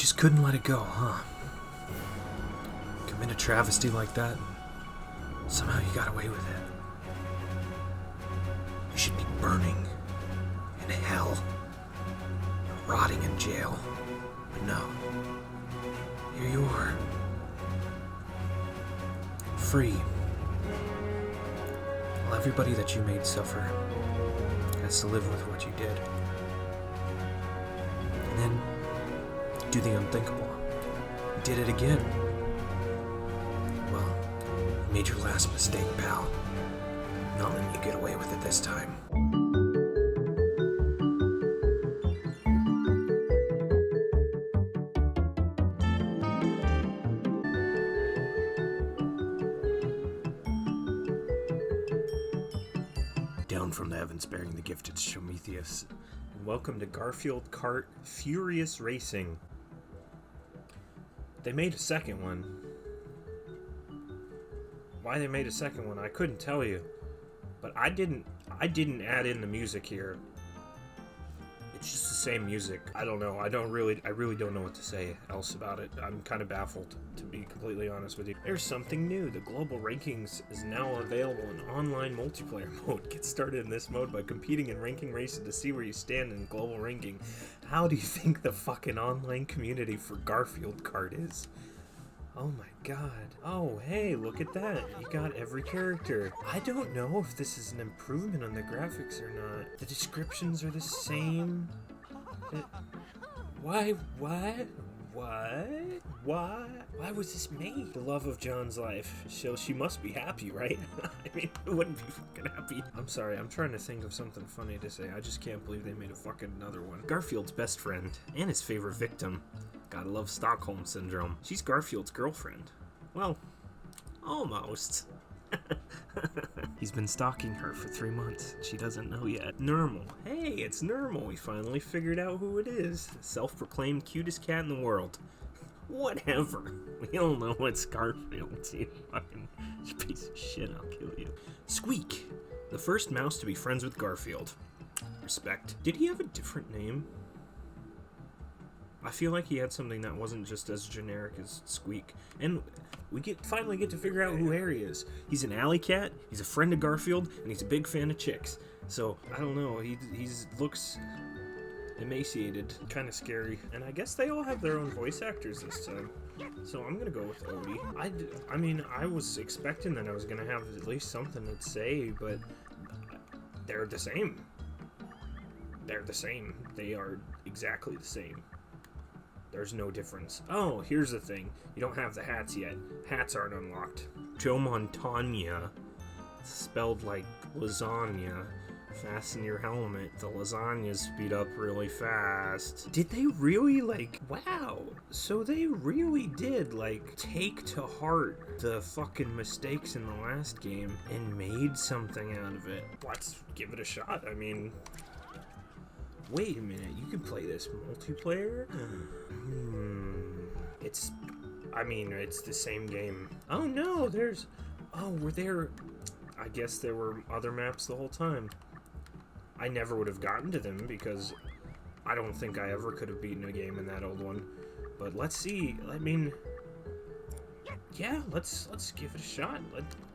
just couldn't let it go, huh? Commit a travesty like that, somehow you got away with it. You should be burning in hell, rotting in jail. But no, here you are, free. While everybody that you made suffer has to live with what you did. And then do the unthinkable. You did it again. Well, you made your last mistake, pal. Not letting you get away with it this time. Down from the heavens bearing the gifted Prometheus. And welcome to Garfield Kart Furious Racing. They made a second one. Why they made a second one, I couldn't tell you. But I didn't add in the music here. It's just the same music. I don't know. I really don't know what to say else about it. I'm kind of baffled, to be completely honest with you. There's something new. The global rankings is now available in online multiplayer mode. Get started in this mode by competing in ranking races to see where you stand in global ranking. How do you think the fucking online community for Garfield Kart is? Oh my god. Oh, hey, look at that. You got every character. I don't know if this is an improvement on the graphics or not. The descriptions are the same. Why was this made? The love of John's life. So she must be happy, right? I mean, who wouldn't be fucking happy? I'm sorry, I'm trying to think of something funny to say. I just can't believe they made a fucking another one. Garfield's best friend and his favorite victim. Gotta love Stockholm Syndrome. She's Garfield's girlfriend. Well, almost. He's been stalking her for 3 months. She doesn't know yet. Normal. Hey, it's Normal. We finally figured out who it is. Self-proclaimed cutest cat in the world. Whatever. We all know it's Garfield. You fucking piece of shit, I'll kill you. Squeak. The first mouse to be friends with Garfield. Respect. Did he have a different name? I feel like he had something that wasn't just as generic as Squeak. And we finally get to figure out who Harry is. He's an alley cat, he's a friend of Garfield, and he's a big fan of chicks. So, I don't know, he looks emaciated, kind of scary. And I guess they all have their own voice actors this time. So I'm gonna go with Odie. I mean, I was expecting that I was gonna have at least something to say, but they're the same. They're the same. They are exactly the same. There's no difference. Oh, here's the thing. You don't have the hats yet. Hats aren't unlocked. Joe Montana, spelled like lasagna. Fasten your helmet. The lasagnas speed up really fast. Did they really, wow. So they really did, take to heart the fucking mistakes in the last game and made something out of it. Let's give it a shot. I mean... Wait a minute, you can play this multiplayer? It's the same game. Oh no, I guess there were other maps the whole time. I never would have gotten to them because I don't think I ever could have beaten a game in that old one. But let's see, yeah, let's give it a shot.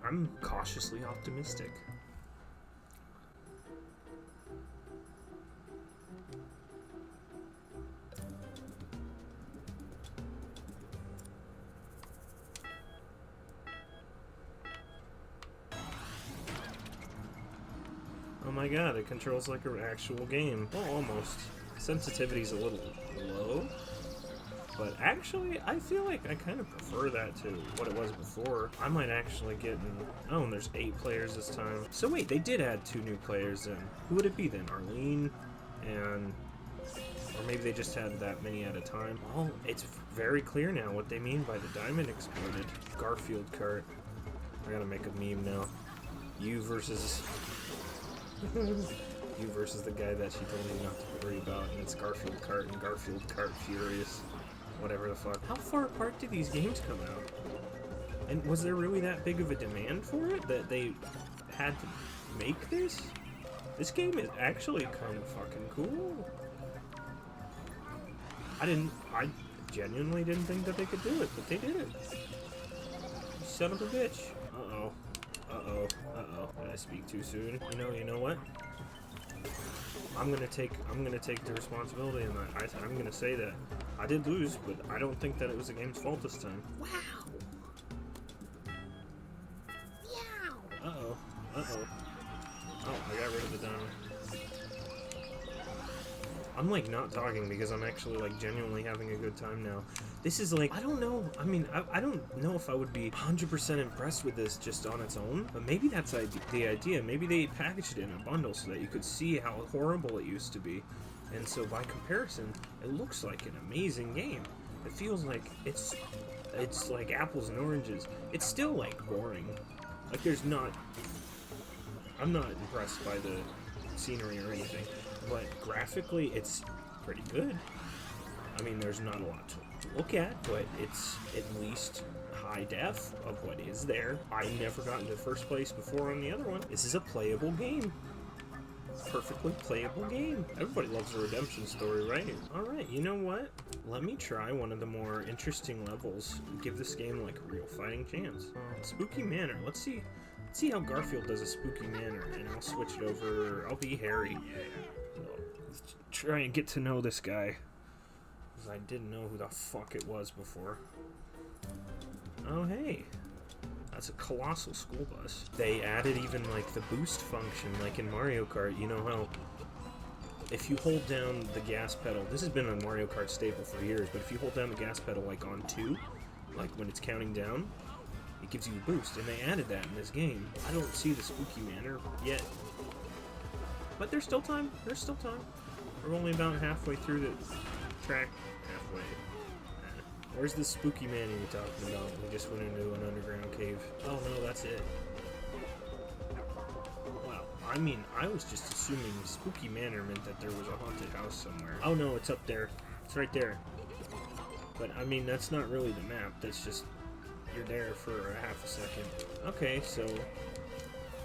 I'm cautiously optimistic. Oh my god, it controls like an actual game. Well, almost. Sensitivity's a little low. But actually, I feel like I kind of prefer that to what it was before. I might actually get in... Oh, and there's 8 players this time. So wait, they did add 2 new players in. Who would it be then? Arlene and... Or maybe they just had that many at a time. Oh, it's very clear now what they mean by the diamond exploded. Garfield Kart. I gotta make a meme now. You versus the guy that she told me not to worry about, and it's Garfield Kart and Garfield Kart Furious. Whatever the fuck. How far apart did these games come out? And was there really that big of a demand for it that they had to make this? This game is actually kind of fucking cool. genuinely didn't think that they could do it, but they did it. Son of a bitch. Uh-oh. Uh-oh. Uh-oh. Did I speak too soon? You know what? I'm gonna take the responsibility in that. I'm gonna say that I did lose, but I don't think that it was the game's fault this time. Wow. Meow. Uh-oh. Uh-oh. Oh, I got rid of the diamond. I'm like not talking because I'm actually like genuinely having a good time now. This is like, I don't know, I mean, I don't know if I would be 100% impressed with this just on its own, but maybe that's the idea. Maybe they packaged it in a bundle so that you could see how horrible it used to be. And so by comparison, it looks like an amazing game. It feels like it's like apples and oranges. It's still like boring. Like I'm not impressed by the scenery or anything, but graphically it's pretty good. I mean, there's not a lot to look at, but it's at least high def of what is there. I never got into first place before on the other one. This is a playable game. Perfectly playable game. Everybody loves a redemption story, right? Alright, you know what? Let me try one of the more interesting levels. Give this game like a real fighting chance. Spooky Manor. Let's see how Garfield does a Spooky Manor, and I'll switch it over. I'll be Harry. So, let's try and get to know this guy, because I didn't know who the fuck it was before. Oh, hey. That's a colossal school bus. They added even like the boost function, like in Mario Kart. You know how if you hold down the gas pedal, this has been a Mario Kart staple for years, but if you hold down the gas pedal like on 2, like when it's counting down, it gives you a boost, and they added that in this game. I don't see the Spooky Manor yet, but there's still time. There's still time. We're only about halfway through the track. Halfway. Where's the Spooky Manor you're talking about? We just went into an underground cave. Oh no, that's it. Wow. I mean, I was just assuming Spooky Manor meant that there was a haunted house somewhere. Oh no, it's up there. It's right there. But I mean, that's not really the map. That's just you're there for a half a second. Okay, so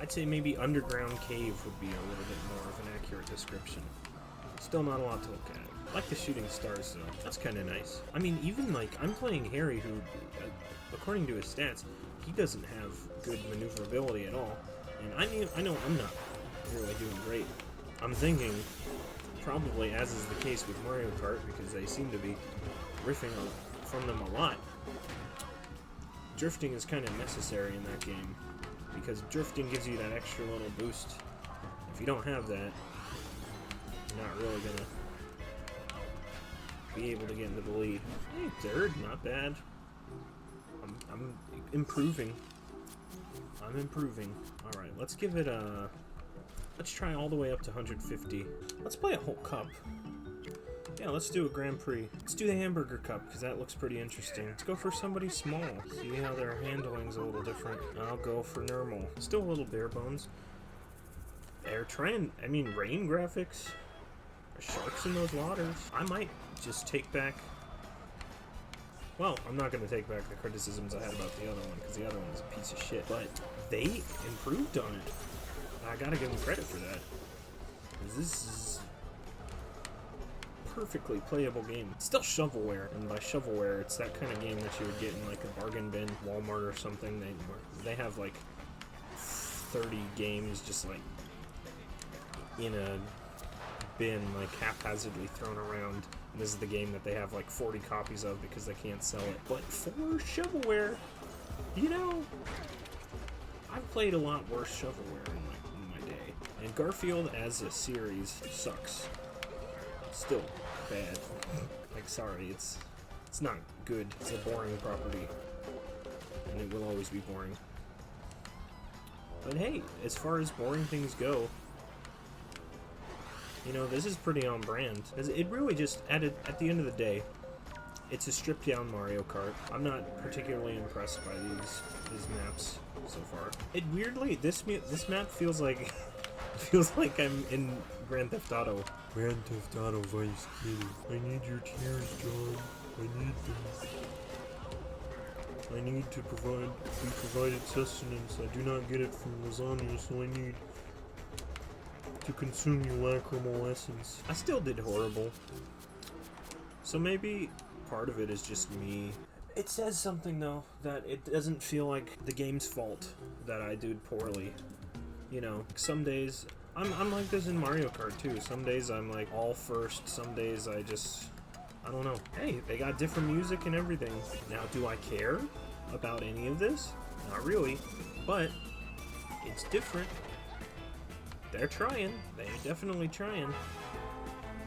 I'd say maybe underground cave would be a little bit more of an accurate description. Still not a lot to look at. I like the shooting stars though. That's kind of nice. I mean, even like I'm playing Harry, who, according to his stats, he doesn't have good maneuverability at all. And I know I'm not really doing great. I'm thinking probably, as is the case with Mario Kart, because they seem to be riffing from them a lot. Drifting is kind of necessary in that game, because drifting gives you that extra little boost. If you don't have that, you're not really gonna be able to get into the lead. Hey, Turd, not bad. I'm improving. I'm improving. Alright, let's give it a... Let's try all the way up to 150. Let's play a whole cup. Yeah, let's do a Grand Prix. Let's do the Hamburger Cup, because that looks pretty interesting. Let's go for somebody small. See how their handling's a little different. I'll go for normal. Still a little bare bones. They're trying... I mean, rain graphics. There's sharks in those waters. I might just take back... Well, I'm not going to take back the criticisms I had about the other one, because the other one was a piece of shit. But they improved on it. I gotta give them credit for that. Because this is perfectly playable game. It's still shovelware, and by shovelware, it's that kind of game that you would get in like a bargain bin, Walmart or something. They have like 30 games just like in a bin, like haphazardly thrown around. And this is the game that they have like 40 copies of because they can't sell it. But for shovelware, you know, I've played a lot worse shovelware in my day. And Garfield as a series sucks. Still bad. Like, sorry, it's not good. It's a boring property. And it will always be boring. But hey, as far as boring things go, you know, this is pretty on brand. It really just, at the end of the day, it's a stripped down Mario Kart. I'm not particularly impressed by these maps so far. It weirdly, this map feels like I'm in Grand Theft Auto. Grand Theft Auto Vice City. I need your tears, John. I need them. I need to be provided sustenance. I do not get it from lasagna, so I need to consume your lacrimal essence. I still did horrible. So maybe part of it is just me. It says something, though, that it doesn't feel like the game's fault that I did poorly. You know, some days, I'm like this in Mario Kart, too. Some days I'm, like, all first. Some days I don't know. Hey, they got different music and everything. Now, do I care about any of this? Not really. But it's different. They're trying. They're definitely trying.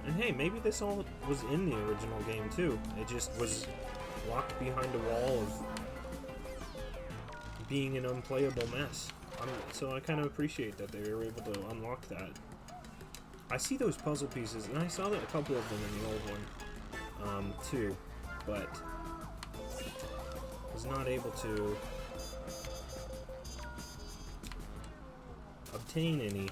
And hey, maybe this all was in the original game, too. It just was locked behind a wall of being an unplayable mess. So I kind of appreciate that they were able to unlock that. I see those puzzle pieces, and I saw that a couple of them in the old one, too, but was not able to obtain any,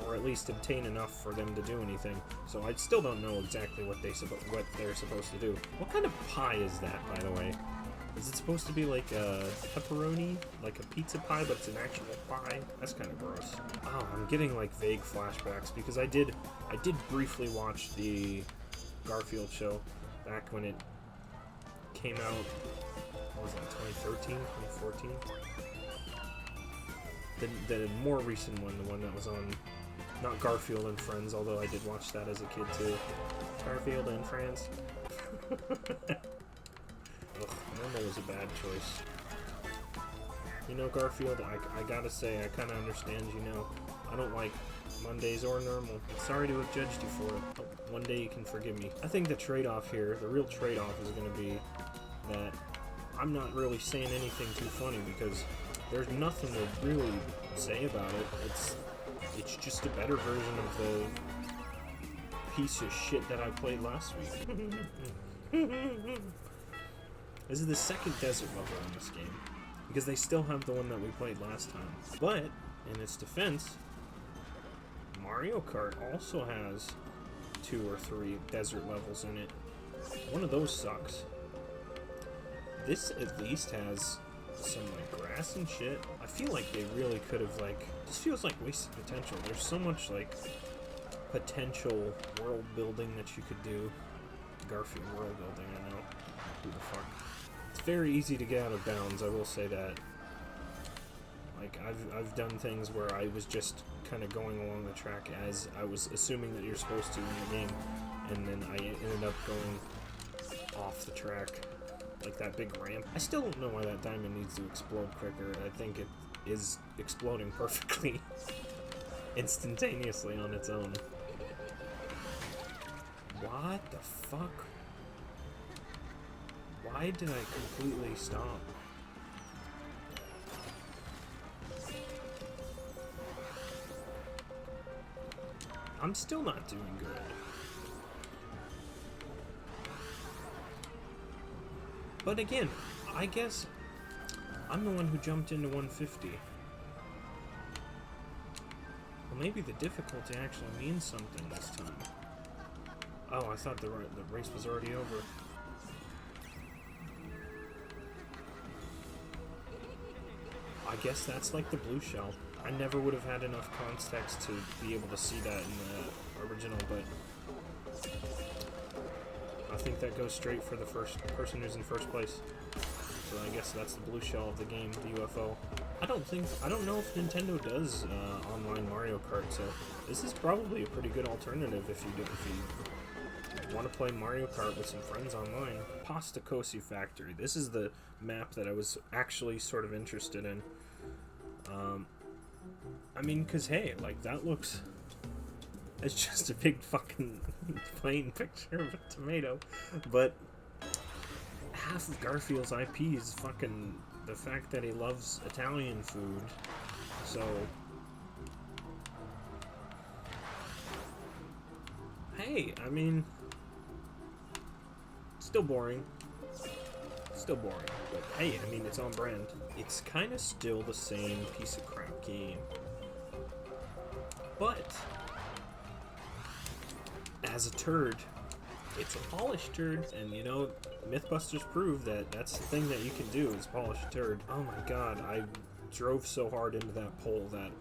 or at least obtain enough for them to do anything. So I still don't know exactly what they're supposed to do. What kind of pie is that, by the way? Is it supposed to be like a pepperoni, like a pizza pie, but it's an actual pie? That's kind of gross. Oh, I'm getting like vague flashbacks because I did briefly watch the Garfield show back when it came out. What was that, 2013, 2014? The more recent one, the one that was on, not Garfield and Friends, although I did watch that as a kid too. Garfield and Friends. Ugh, normal was a bad choice. You know, Garfield, I gotta say, I kinda understand, you know. I don't like Mondays or normal. Sorry to have judged you for it, but one day you can forgive me. I think the trade-off here, the real trade-off is gonna be that I'm not really saying anything too funny because there's nothing to really say about it. It's just a better version of the piece of shit that I played last week. This is the second desert level in this game, because they still have the one that we played last time. But, in its defense, Mario Kart also has 2 or 3 desert levels in it. One of those sucks. This at least has some like grass and shit. I feel like they really could have this feels like wasted potential. There's so much like potential world building that you could do. Garfield world building, I know. Who the fuck? It's very easy to get out of bounds, I will say that. Like, I've done things where I was just kind of going along the track as I was assuming that you're supposed to in the game, and then I ended up going off the track. Like that big ramp. I still don't know why that diamond needs to explode quicker. I think it is exploding perfectly instantaneously on its own. What the fuck? Why did I completely stop? I'm still not doing good. But again, I guess I'm the one who jumped into 150. Well, maybe the difficulty actually means something this time. Oh, I thought the race was already over. I guess that's like the blue shell. I never would have had enough context to be able to see that in the original, but I think that goes straight for the first person who's in first place. So I guess that's the blue shell of the game, the UFO. I don't know if Nintendo does online Mario Kart, so this is probably a pretty good alternative if you want to play Mario Kart with some friends online. Pastacosi Factory. This is the map that I was actually sort of interested in. I mean, cause hey, like that looks. It's just a big fucking plain picture of a tomato, but half of Garfield's IP is fucking the fact that he loves Italian food, so hey, I mean, still boring, but hey, I mean, it's on brand. It's kind of still the same piece of crap game, but as a turd, it's a polished turd, and you know, Mythbusters prove that that's the thing that you can do, is polish a turd. Oh my god, I drove so hard into that pole that...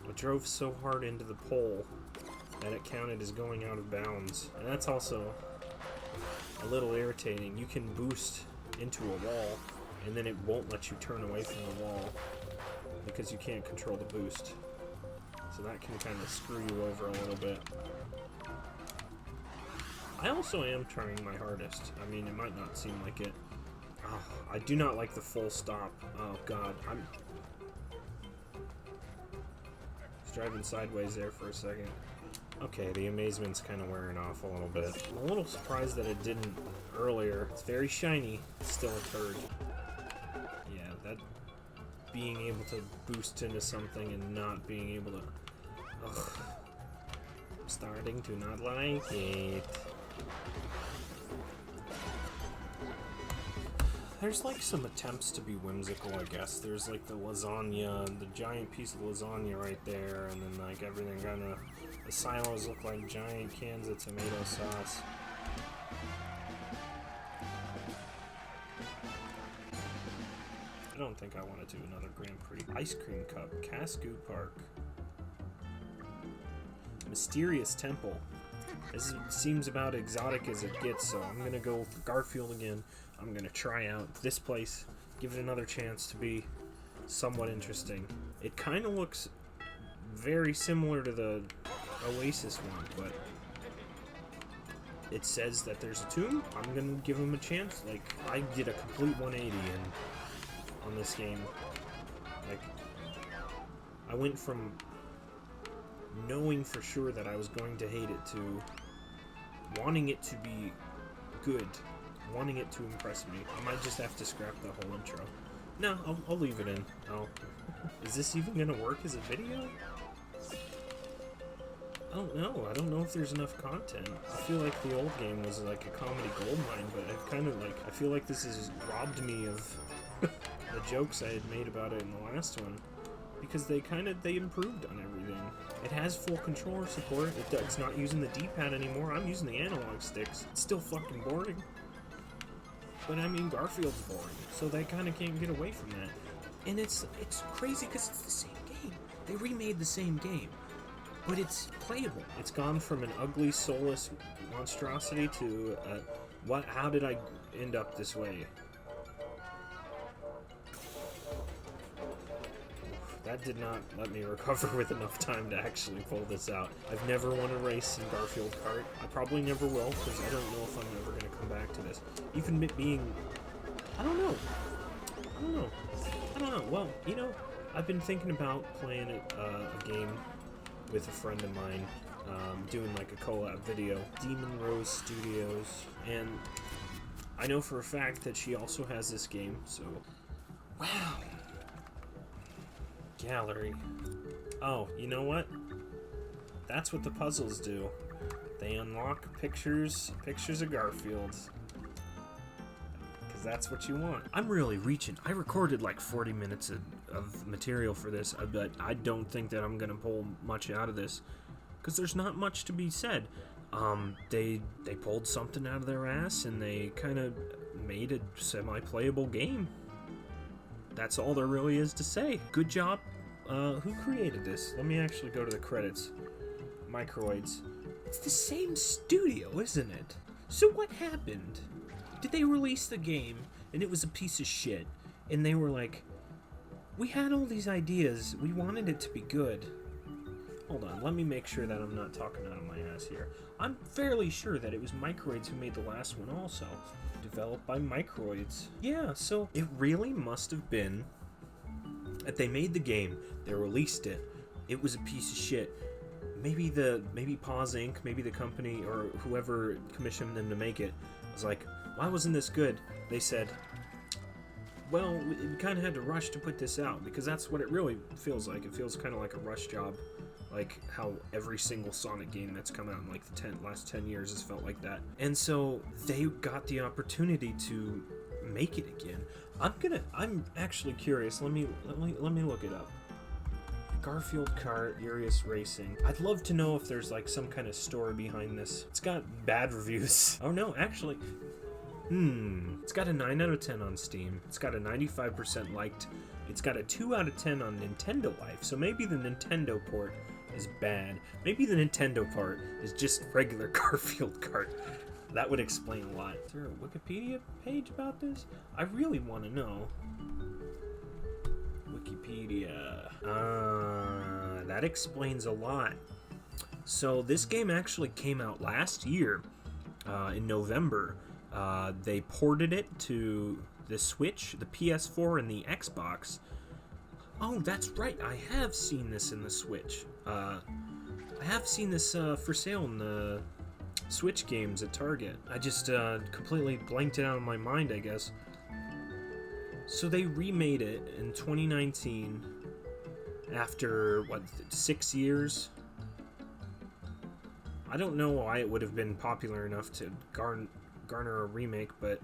I drove so hard into the pole that it counted as going out of bounds. And that's also a little irritating. You can boost into a wall, and then it won't let you turn away from the wall because you can't control the boost. So that can kind of screw you over a little bit. I also am trying my hardest. I mean, it might not seem like it. Oh, I do not like the full stop. Oh god, I'm just driving sideways there for a second. Okay, the amazement's kind of wearing off a little bit. I'm a little surprised that it didn't earlier. It's very shiny. It's still a turd. Yeah, that being able to boost into something and not being able to... Ugh. I'm starting to not like it. There's like some attempts to be whimsical, I guess. There's like the lasagna, the giant piece of lasagna right there, and then like everything kind of... The silos look like giant cans of tomato sauce. I don't think I want to do another Grand Prix. Ice Cream Cup, Cascou Park. Mysterious Temple. This seems about exotic as it gets, so I'm gonna go with Garfield again. I'm gonna try out this place, give it another chance to be somewhat interesting. It kind of looks very similar to the Oasis one, but it says that there's a tomb. I'm gonna give him a chance. Like, I did a complete 180 on this game. Like, I went from knowing for sure that I was going to hate it to wanting it to be good, wanting it to impress me. I might just have to scrap the whole intro. No, I'll leave it in. Is this even gonna work as a video? I don't know. I don't know if there's enough content. I feel like the old game was like a comedy goldmine, but I've kind of like... I feel like this has robbed me of the jokes I had made about it in the last one. Because they improved on everything. It has full controller support. It's not using the D-pad anymore. I'm using the analog sticks. It's still fucking boring. But I mean, Garfield's boring. So they kind of can't get away from that. And it's crazy because it's the same game. They remade the same game. But it's playable. It's gone from an ugly, soulless monstrosity to how did I end up this way? That did not let me recover with enough time to actually pull this out. I've never won a race in Garfield Kart. I probably never will, because I don't know if I'm ever going to come back to this. Even it being... I don't know. Well, you know, I've been thinking about playing a game with a friend of mine, doing like a collab video, Demon Rose Studios, and I know for a fact that she also has this game, so... Wow! Gallery. Oh, you know what? That's what the puzzles do. They unlock pictures of Garfields. Because that's what you want. I'm really reaching. I recorded like 40 minutes of material for this, but I don't think that I'm going to pull much out of this. Because there's not much to be said. They pulled something out of their ass and they kind of made a semi-playable game. That's all there really is to say. Good job. Who created this? Let me actually go to the credits. Microids. It's the same studio, isn't it? So what happened? Did they release the game and it was a piece of shit? And they were like, we had all these ideas. We wanted it to be good. Hold on, let me make sure that I'm not talking out of my ass here. I'm fairly sure that it was Microids who made the last one also. Developed by Microids. Yeah, so it really must have been that they made the game, they released it, it was a piece of shit. Maybe Paws Inc., maybe the company or whoever commissioned them to make it was like, why wasn't this good? They said, well, we kind of had to rush to put this out, because that's what it really feels like. It feels kind of like a rush job. Like how every single Sonic game that's come out in like the last 10 years has felt like that. And so they got the opportunity to make it again. I'm actually curious. Let me look it up. Garfield Kart, Furious Racing. I'd love to know if there's like some kind of story behind this. It's got bad reviews. Oh no, actually. It's got a 9 out of 10 on Steam. It's got a 95% liked. It's got a 2 out of 10 on Nintendo Life. So maybe the Nintendo port is bad. Maybe the Nintendo part is just regular Garfield Kart. That would explain a lot. Is there a Wikipedia page about this? I really want to know. Wikipedia. That explains a lot. So this game actually came out last year, in November. They ported it to the Switch, the PS4, and the Xbox. Oh, that's right. I have seen this in the Switch. I have seen this for sale in the Switch games at Target. I just completely blanked it out of my mind, I guess. So they remade it in 2019 after, what, 6 years? I don't know why it would have been popular enough to garner a remake, but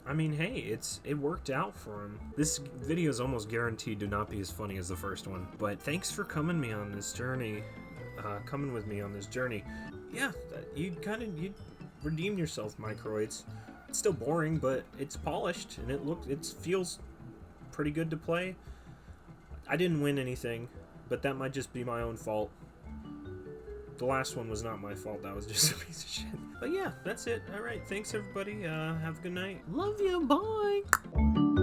I mean, hey, it worked out for him. This video is almost guaranteed to not be as funny as the first one, but thanks for coming with me on this journey. Yeah, you redeemed yourself, Microids. It's still boring, but it's polished and it feels pretty good to play. I didn't win anything, but that might just be my own fault. The last one was not my fault. That was just a piece of shit. But yeah, that's it. All right. Thanks, everybody. Have a good night. Love you. Bye.